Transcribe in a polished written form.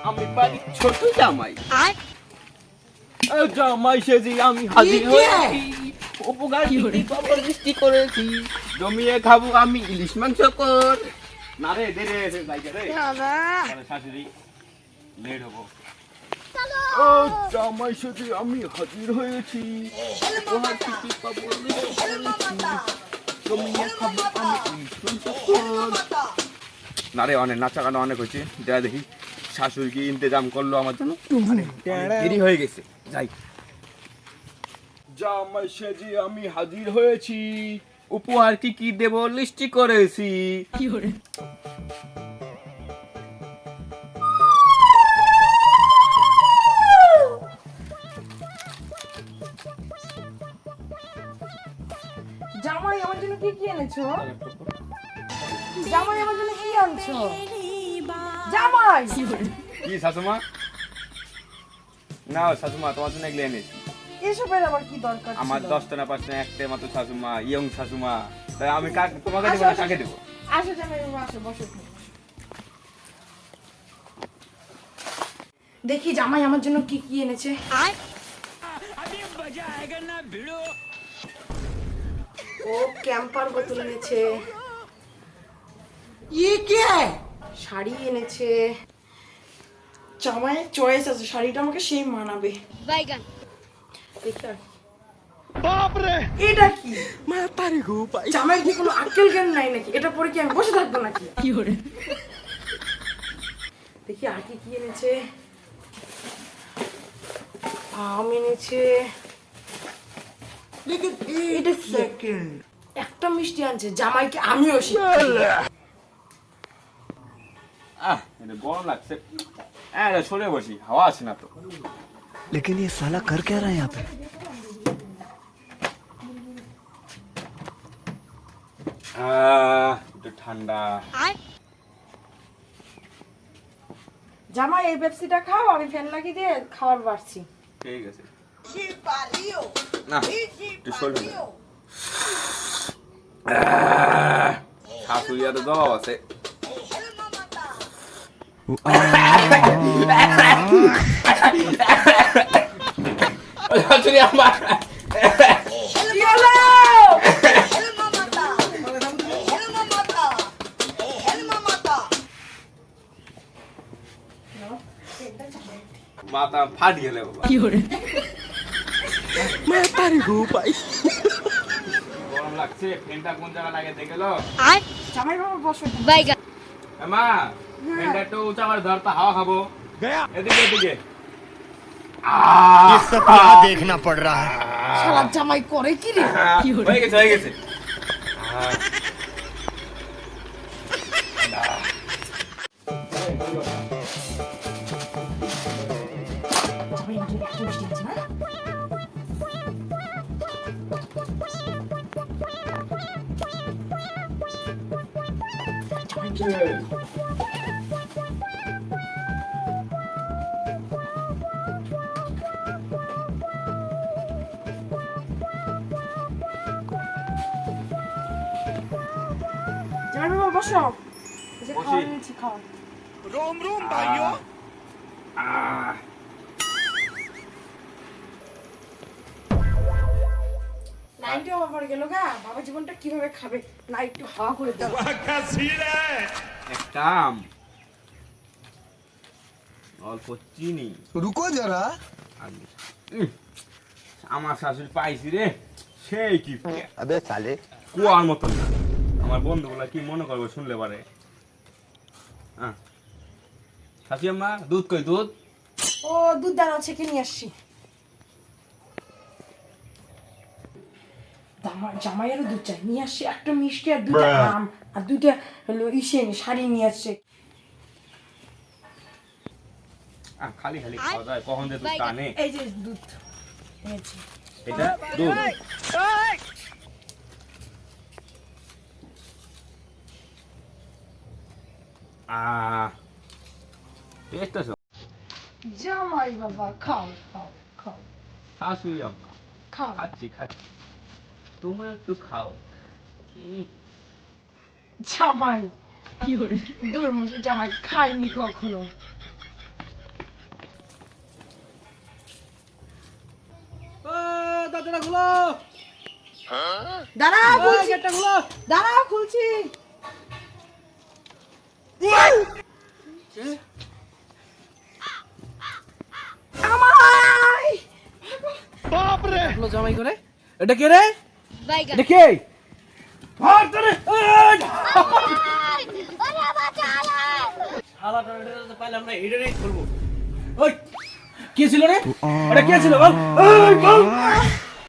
আমি বাড়ি ছোট জামাই। জামাই সেজি আমি হাজির হয়েছি, উপকার কি পাবো সৃষ্টি করেছি, জমিয়ে খাবো আমি ইলিশ মাংস কর। না রে দে রে যাইগে রে তাহলে শাশুড়ি লেট হবো। ও জামাই সেজি আমি হাজির হয়েছি, উপহার কি পাবো সৃষ্টি করেছি, জমিয়ে খাবো আমি ইলিশ মাংস কর। না রে অনেক নাচা গানা অনেক হয়েছে, যা দেখি শাশুড়ি কি ইন্তজাম করলো আমার জন্য। দেরি হয়ে গেছে, যাই। জামাই সেজে আমি হাজির হয়েছি, উপহার কি কি দেব লিস্টি করেছি। কি করে জামাই আমার জন্য কি কি এনেছো? জামাই আমার জন্য কি আনছো? জামাই কি শাশুমা? না শাশুমা তোমার জন্য এগুলো এনেছি। এসবের আবার কি দরকার? আমার 10টা না 5টা একটা মাত্র শাশুমা, ইয়ং শাশুমা, তাই আমি তোমাকে দেবো না কাকে দেবো? আসো জামাই বাবা আসো, বসো। দেখি জামাই আমার জন্য কি কি এনেছে। ও ক্যাম্পার বোতল এনেছে, শাড়ি এনেছে। জামাইয়ের চয়েস আছে, শাড়িটা আমাকে সেই মানাবে। এটা কি জামাই কি কোনো আক্কেল জ্ঞান নাই নাকি? এটা পরে কি আমি বসে থাকবো নাকি? কি করে দেখি আর কি কি এনেছে। আম এনেছে, এটা কি? একটা মিষ্টি আনছে জামাইকে, আমিও এটা গরম লাগছে, সরে বসি, হাওয়া আছে না তো। लेकिन ये साला कर क्या रहा है यहाँ पे? একটু ঠান্ডা। জামাই এই পেপসিটা খাও, আমি ফ্যান লাগিয়ে দিয়ে খাবার বাড়ছি। ঠিক আছে না একটু সরে শাশুড়ি আর দাও আছে। শাশুড়ি আমার মাথা ফাটি গেলে বাবা। কি করে গরম লাগছে, ফ্যানটা কোন জায়গা লাগে দেখে লো। জামাই বাবা বসো। মা ফ্যানটা একটু উঁচা করে ধরতা, হাওয়া খাবো। এদিকে এদিকে ये सब क्या देखना पड़ रहा है? শালা জামাই করে কি রে? হয়ে গেছে হয়ে গেছে। জামাই আমাকে একটা মিষ্টি দিয়েছে না? জামাই বাবা বসো, এই যে খাওয়া নিয়েছি, খাওয়া। रोम रोम भाइयों। লাইনটা ওভার গেল গা, বাবা জীবনটা কিভাবে খাবে? না একটু হাওয়া করে দাও। একটা আম, অল্প চিনি। रुको जरा। আমার শাশুড়ি পাইছি রে, সেই কি अबे साले। কুয়ার মতন না। আমার বন্ধুগুলা কি মনে করবে শুনলে পারে। শাশুড়ি আম্মা দুধ কই দুধ? ও দুধ দাঁড়াও, ছেঁকে নিয়ে আসছি। জামাইয়েরও দুধ চাই, নিয়ে আসছি একটা মিষ্টি আর দুইটা আম আর দুইটা হলো শাড়ি নিয়ে আসছে। খালি খালি খাওয়া যায়, কখন যে দুধ টানে। এই যে দুধ এনেছি, এটা দুধ। টেস্ট আছে। জামাই বাবা খাও খাও খাও শাশুড়ি আম্মা খাও। খাচ্ছি খাচ্ছি, তোমরা একটু খাও। জামাই কি করে দূর মুখে জামাই খাইনি কখনো। দরজাটা খুলো দাঁড়াও এই খুলছি গেটটা খুলো দাঁড়াও খুলছি আমায় খুলো জামাই করে এটা কে রে এটা কে ধর ধরে শালাটা এটা তো পাইলাম না এটাই খুলবো ওই কে ছিল রে এটা কে ছিল বল এই বল